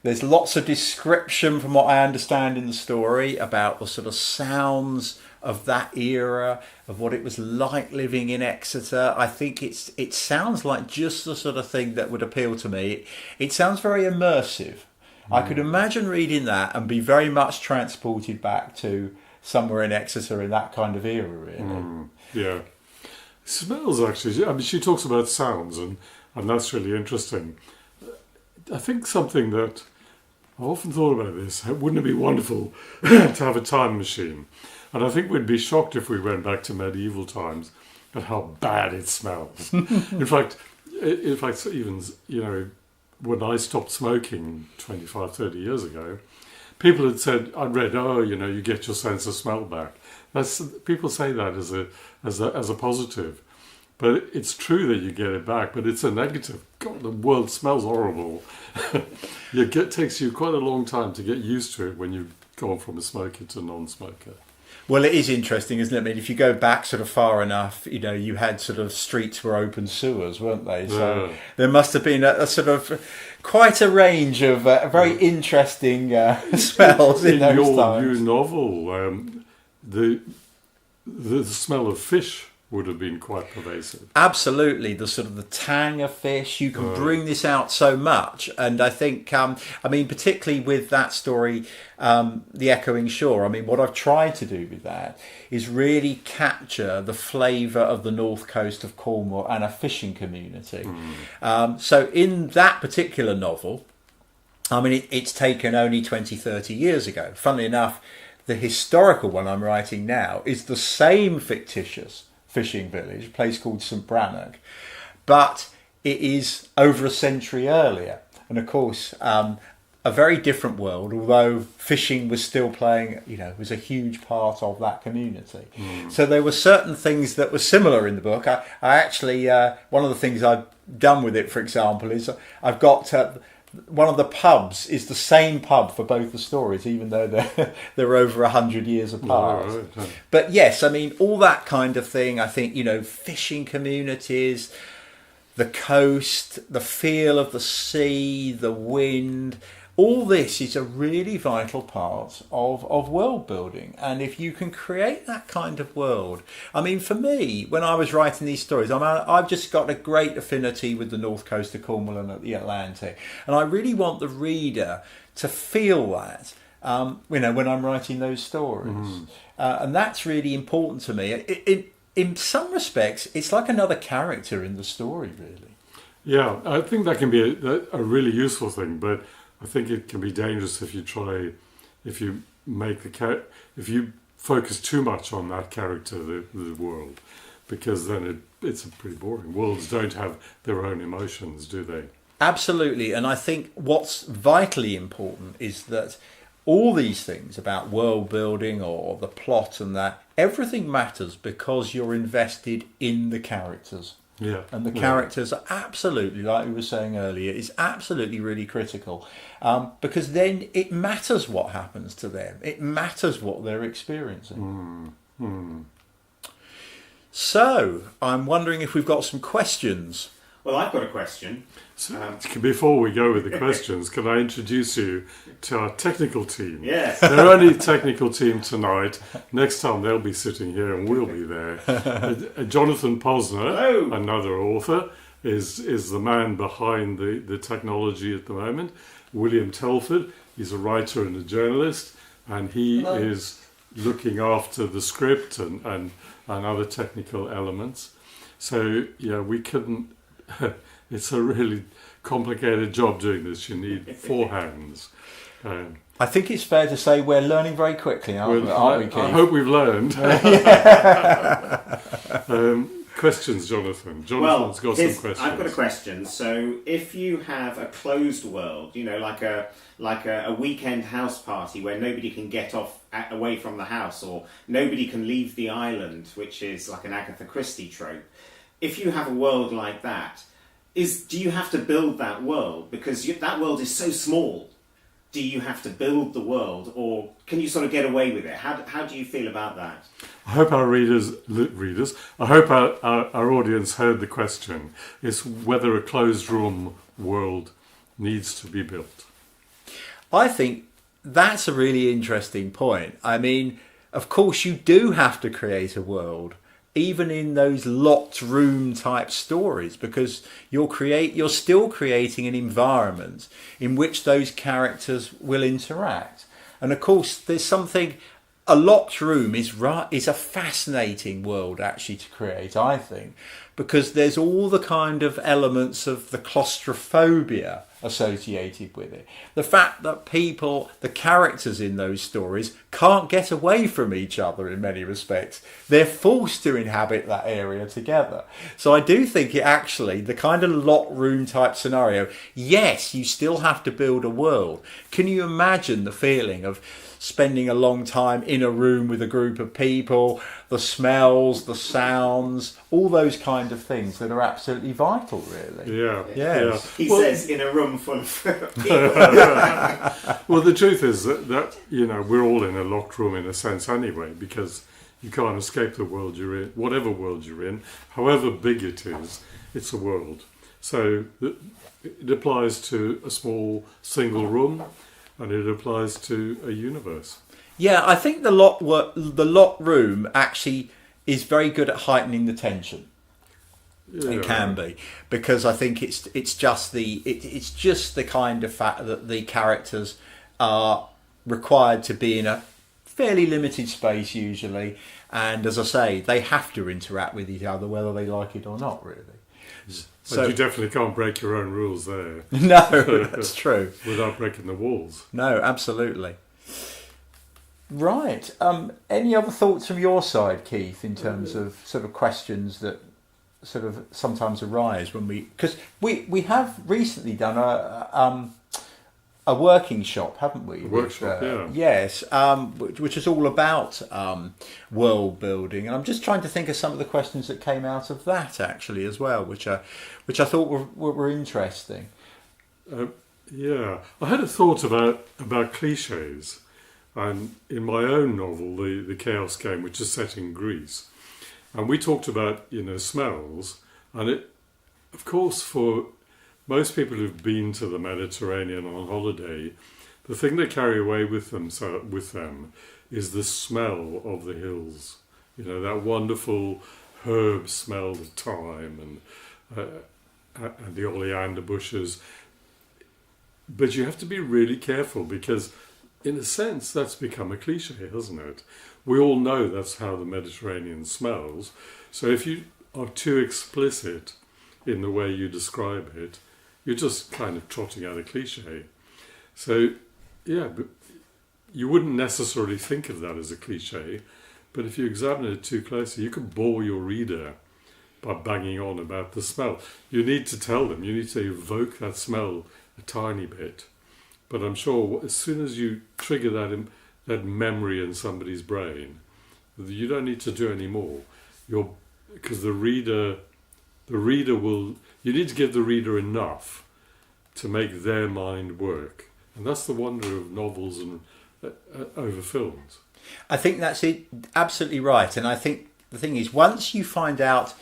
There's lots of description, from what I understand in the story, about the sort of sounds of that era, of what it was like living in Exeter. I think it sounds like just the sort of thing that would appeal to me. It sounds very immersive. I could imagine reading that and be very much transported back to somewhere in Exeter in that kind of era, really. Yeah. Smells, actually. I mean, she talks about sounds, and that's really interesting. I think something that I've often thought about this, wouldn't it be wonderful to have a time machine? And I think we'd be shocked if we went back to medieval times at how bad it smells. In fact, even, when I stopped smoking 25, 30 years ago, people had said, I'd read, you get your sense of smell back. People say that as a positive. But it's true that you get it back, but it's a negative. God, the world smells horrible. It takes you quite a long time to get used to it when you've gone from a smoker to non-smoker. Well, it is interesting, isn't it? I mean, if you go back sort of far enough, you know, you had sort of streets were open sewers, weren't they? So there must have been a sort of quite a range of very interesting smells in those your times. new novel, the smell of fish would have been quite pervasive. Absolutely, the sort of the tang of fish. You can bring this out so much, and I think, I mean, particularly with that story, The Echoing Shore. I mean, what I've tried to do with that is really capture the flavour of the north coast of Cornwall and a fishing community. So in that particular novel, I mean, it's taken only 20, 30 years ago. Funnily enough, the historical one I'm writing now is the same fictitious fishing village, a place called St Brannock, but it is over a century earlier. And of course, a very different world, although fishing was still playing, you know, was a huge part of that community. So there were certain things that were similar in the book. I actually, one of the things I've done with it, for example, is I've got one of the pubs is the same pub for both the stories, even though they're over 100 years apart. But yes, I mean, all that kind of thing. I think, you know, fishing communities, the coast, the feel of the sea, the wind, all this is a really vital part of world building. And if you can create that kind of world, I mean, for me, when I was writing these stories, I've just got a great affinity with the north coast of Cornwall and the Atlantic. And I really want the reader to feel that, you know, when I'm writing those stories. And that's really important to me. In some respects, it's like another character in the story, really. Yeah, I think that can be a really useful thing, but I think it can be dangerous if you focus too much on that character, the world, because then it's pretty boring. Worlds don't have their own emotions, do they? Absolutely, and I think what's vitally important is that all these things about world building or the plot and that, everything matters because you're invested in the characters. Yeah. And the characters are absolutely, like we were saying earlier, is absolutely really critical, because then it matters what happens to them. It matters what they're experiencing. So, I'm wondering if we've got some questions. Well, I've got a question. So, before we go with the questions, can I introduce you to our technical team? Yes. They're only technical team tonight. Next time they'll be sitting here and we'll be there. Jonathan Posner, Hello. another author, is the man behind the technology at the moment. William Telford, he's a writer and a journalist, and he is looking after the script and other technical elements. So, yeah, we couldn't... It's a really complicated job doing this. You need four hands. I think it's fair to say we're learning very quickly, aren't we, Keith? I hope we've learned. Questions, Jonathan. Jonathan's got some questions. I've got a question. So, if you have a closed world, you know, like a weekend house party where nobody can get away from the house, or nobody can leave the island, which is like an Agatha Christie trope. If you have a world like that, do you have to build that world? Because that world is so small. Do you have to build the world, or can you sort of get away with it? How do you feel about that? I hope our I hope our audience heard the question. It's whether a closed room world needs to be built. I think that's a really interesting point. I mean, of course, you do have to create a world, even in those locked room type stories, because you're still creating an environment in which those characters will interact. And of course, there's something, a locked room is a fascinating world actually to create, I think, because there's all the kind of elements of the claustrophobia associated with it. The fact that the characters in those stories can't get away from each other in many respects. They're forced to inhabit that area together. So I do think the kind of locked room type scenario, yes, you still have to build a world. Can you imagine the feeling of spending a long time in a room with a group of people, the smells, the sounds, all those kind of things that are absolutely vital, really. Yeah. Yes. He Well- says in a room full of people. Well, the truth is that we're all in a locked room in a sense anyway, because you can't escape the world you're in, whatever world you're in, however big it is, it's a world. So it applies to a small single room, and it applies to a universe. Yeah, I think the locked room actually is very good at heightening the tension. It can be, because I think it's just the kind of fact that the characters are required to be in a fairly limited space usually, and as I say, they have to interact with each other whether they like it or not, really. But you definitely can't break your own rules there. No, that's true. Without breaking the walls. No, absolutely. Right. Any other thoughts from your side, Keith, in terms of sort of questions that sort of sometimes arise when because we have recently done a working shop, haven't we? Workshop, yeah. Yes, which is all about world building, and I'm just trying to think of some of the questions that came out of that actually as well, which I thought were interesting. Yeah, I had a thought about cliches, and in my own novel, the Chaos Game, which is set in Greece, and we talked about smells, and it, of course, for most people who've been to the Mediterranean on holiday, the thing they carry away with them is the smell of the hills. That wonderful herb smell of thyme and the oleander bushes. But you have to be really careful because, in a sense, that's become a cliche, hasn't it? We all know that's how the Mediterranean smells. So if you are too explicit in the way you describe it, you're just kind of trotting out a cliche. So, yeah, but you wouldn't necessarily think of that as a cliche, but if you examine it too closely, you can bore your reader by banging on about the smell. You need to tell them, you need to evoke that smell a tiny bit. But I'm sure as soon as you trigger that memory in somebody's brain, you don't need to do any more. Because the reader will. You need to give the reader enough to make their mind work, and that's the wonder of novels and over films. I think that's it, absolutely right. And I think the thing is, once you find out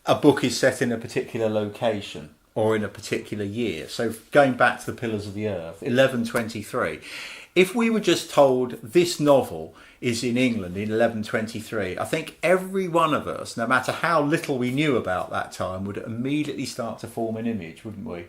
a book is set in a particular location or in a particular year, so going back to the Pillars of the Earth, 1123, if we were just told this novel is in England in 1123, I think every one of us, no matter how little we knew about that time, would immediately start to form an image, wouldn't we?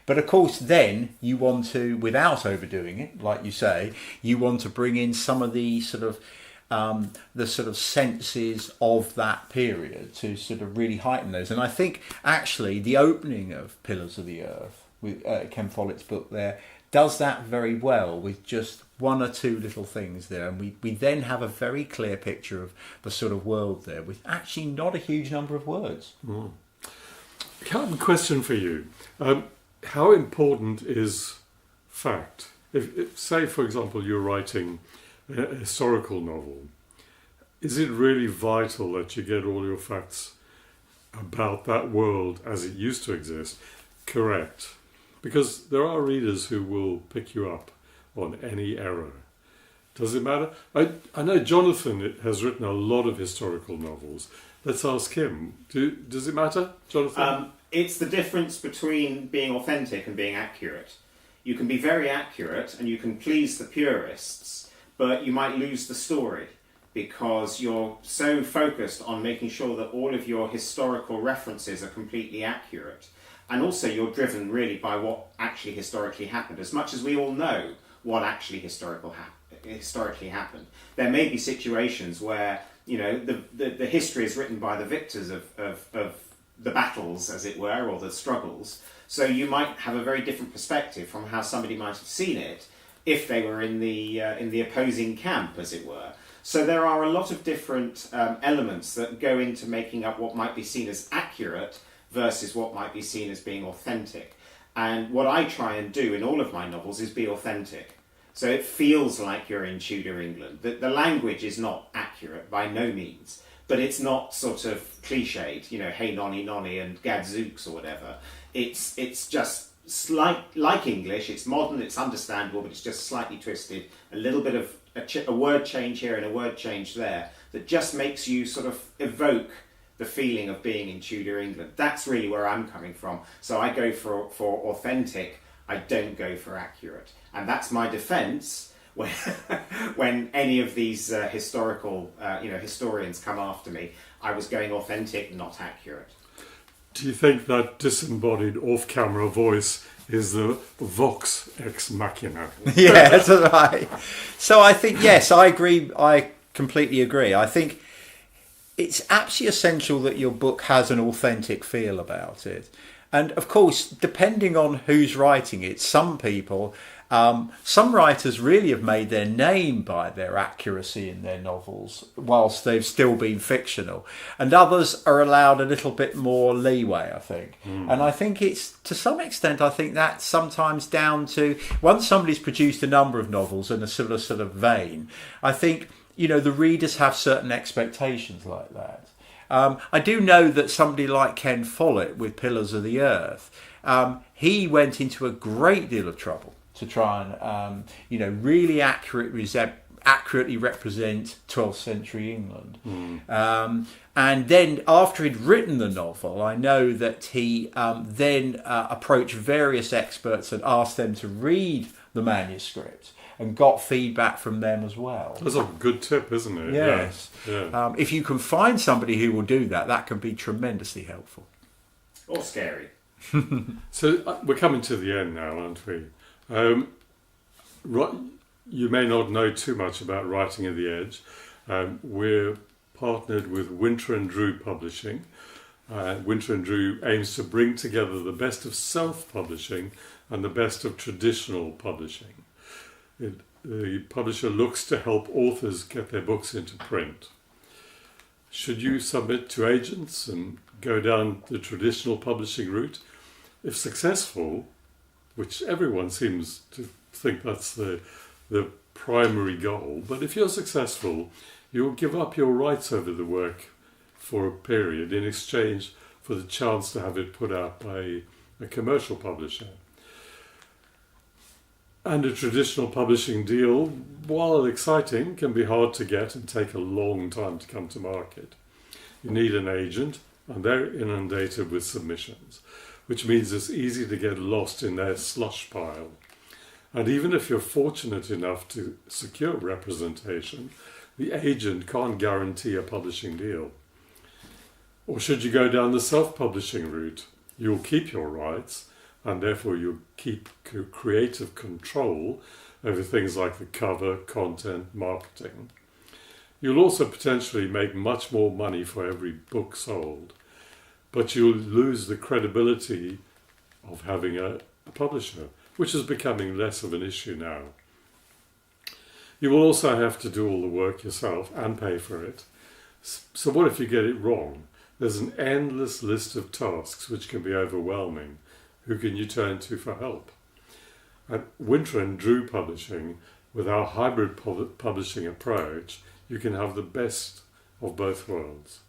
But of course then you want to, without overdoing it, like you say, you want to bring in some of the sort of senses of that period to sort of really heighten those. And I think actually the opening of Pillars of the Earth with Ken Follett's book there does that very well with just one or two little things there, and we then have a very clear picture of the sort of world there with actually not a huge number of words. I have a question for you. How important is fact? If say, for example, you're writing a historical novel, is it really vital that you get all your facts about that world as it used to exist correct? Because there are readers who will pick you up on any error. Does it matter? I know Jonathan has written a lot of historical novels. Let's ask him. Does it matter, Jonathan? It's the difference between being authentic and being accurate. You can be very accurate and you can please the purists, but you might lose the story because you're so focused on making sure that all of your historical references are completely accurate. And also you're driven really by what actually historically happened. As much as we all know what actually historically happened, there may be situations where the history is written by the victors of the battles, as it were, or the struggles. So you might have a very different perspective from how somebody might have seen it if they were in the opposing camp, as it were. So there are a lot of different elements that go into making up what might be seen as accurate versus what might be seen as being authentic. And what I try and do in all of my novels is be authentic. So it feels like you're in Tudor England. The language is not accurate by no means, but it's not sort of cliched, hey nonny nonny and gadzooks or whatever. It's just like English. It's modern, it's understandable, but it's just slightly twisted. A little bit of a word change here and a word change there that just makes you sort of evoke the feeling of being in Tudor England. That's really where I'm coming from. So I go for authentic. I don't go for accurate, and that's my defence when any of these historical historians come after me. I was going authentic, not accurate. Do you think that disembodied off-camera voice is the vox ex machina? Yeah, that's right. So I think, yes, I agree. I completely agree. I think it's absolutely essential that your book has an authentic feel about it. And of course, depending on who's writing it, some writers really have made their name by their accuracy in their novels, whilst they've still been fictional. And others are allowed a little bit more leeway, I think. And I think it's, to some extent, I think that's sometimes down to, once somebody's produced a number of novels in a similar sort of vein, I think, the readers have certain expectations like that. I do know that somebody like Ken Follett with Pillars of the Earth, he went into a great deal of trouble to try and, really accurately represent 12th century England. And then after he'd written the novel, I know that he then approached various experts and asked them to read the manuscript and got feedback from them as well. That's a good tip, isn't it? Yes. Yeah. If you can find somebody who will do that, that can be tremendously helpful. Or scary. So we're coming to the end now, aren't we? You may not know too much about Writing at the Edge. We're partnered with Winter and Drew Publishing. Winter and Drew aims to bring together the best of self-publishing and the best of traditional publishing. The publisher looks to help authors get their books into print. Should you submit to agents and go down the traditional publishing route? If successful, which everyone seems to think that's the primary goal, but if you're successful, you'll give up your rights over the work for a period in exchange for the chance to have it put out by a commercial publisher. And a traditional publishing deal, while exciting, can be hard to get and take a long time to come to market. You need an agent, and they're inundated with submissions, which means it's easy to get lost in their slush pile. And even if you're fortunate enough to secure representation, the agent can't guarantee a publishing deal. Or should you go down the self-publishing route? You'll keep your rights, and therefore you'll keep creative control over things like the cover, content, marketing. You'll also potentially make much more money for every book sold, but you'll lose the credibility of having a publisher, which is becoming less of an issue now. You will also have to do all the work yourself and pay for it. So what if you get it wrong? There's an endless list of tasks which can be overwhelming. Who can you turn to for help? At Winter and Drew Publishing, with our hybrid publishing approach, you can have the best of both worlds.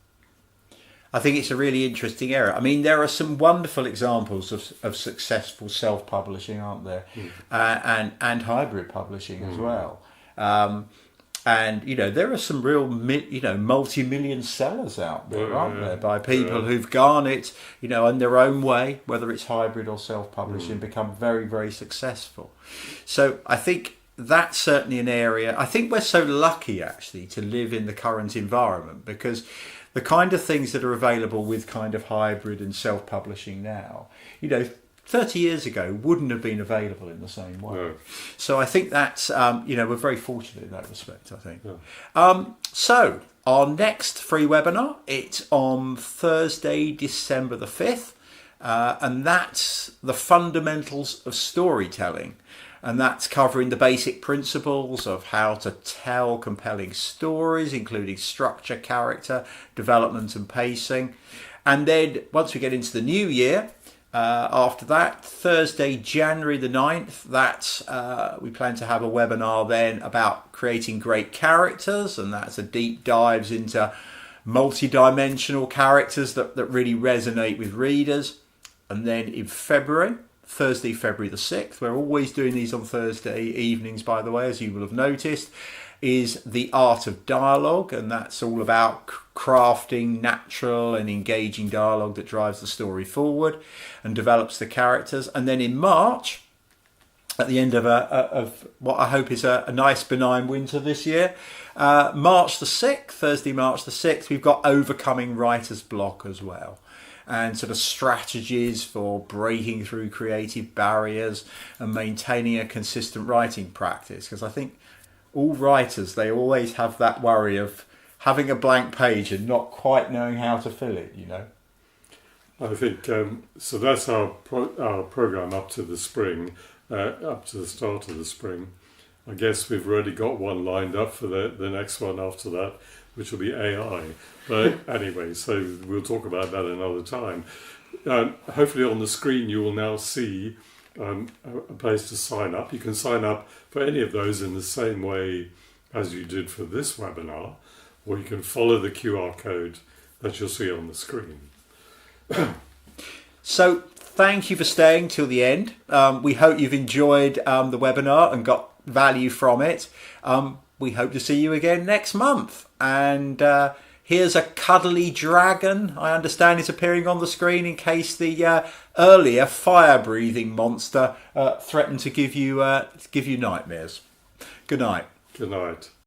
I think it's a really interesting area. I mean, there are some wonderful examples of successful self-publishing, aren't there? And hybrid publishing as well. And, there are some real, multi-million sellers out there, aren't there? By people who've garnered, in their own way, whether it's hybrid or self-publishing, become very, very successful. So I think that's certainly an area. I think we're so lucky, actually, to live in the current environment, because the kind of things that are available with kind of hybrid and self-publishing now, 30 years ago wouldn't have been available in the same way. No. So I think that's, we're very fortunate in that respect, I think. Yeah. So our next free webinar, it's on Thursday, December the 5th, and that's the fundamentals of storytelling. And that's covering the basic principles of how to tell compelling stories, including structure, character, development and pacing. And then once we get into the new year, after that, Thursday, January the 9th, we plan to have a webinar then about creating great characters, and that's a deep dives into multi-dimensional characters that really resonate with readers. And then in February, Thursday, February the 6th, we're always doing these on Thursday evenings, by the way, as you will have noticed, is The Art of Dialogue, and that's all about crafting natural and engaging dialogue that drives the story forward and develops the characters. And then in March, at the end of what I hope is a nice benign winter this year, March the 6th, Thursday, March the 6th, we've got Overcoming Writer's Block as well. And sort of strategies for breaking through creative barriers and maintaining a consistent writing practice. Because I think all writers, they always have that worry of having a blank page and not quite knowing how to fill it, you know. I think, so that's our programme up to the spring, up to the start of the spring. I guess we've already got one lined up for the next one after that, which will be AI. But anyway, so we'll talk about that another time. Hopefully on the screen you will now see a place to sign up. You can sign up for any of those in the same way as you did for this webinar, or you can follow the QR code that you'll see on the screen. So thank you for staying till the end. We hope you've enjoyed the webinar and got value from it. We hope to see you again next month. And here's a cuddly dragon, I understand, is appearing on the screen in case the earlier fire-breathing monster threatened to give you nightmares. Good night. Good night.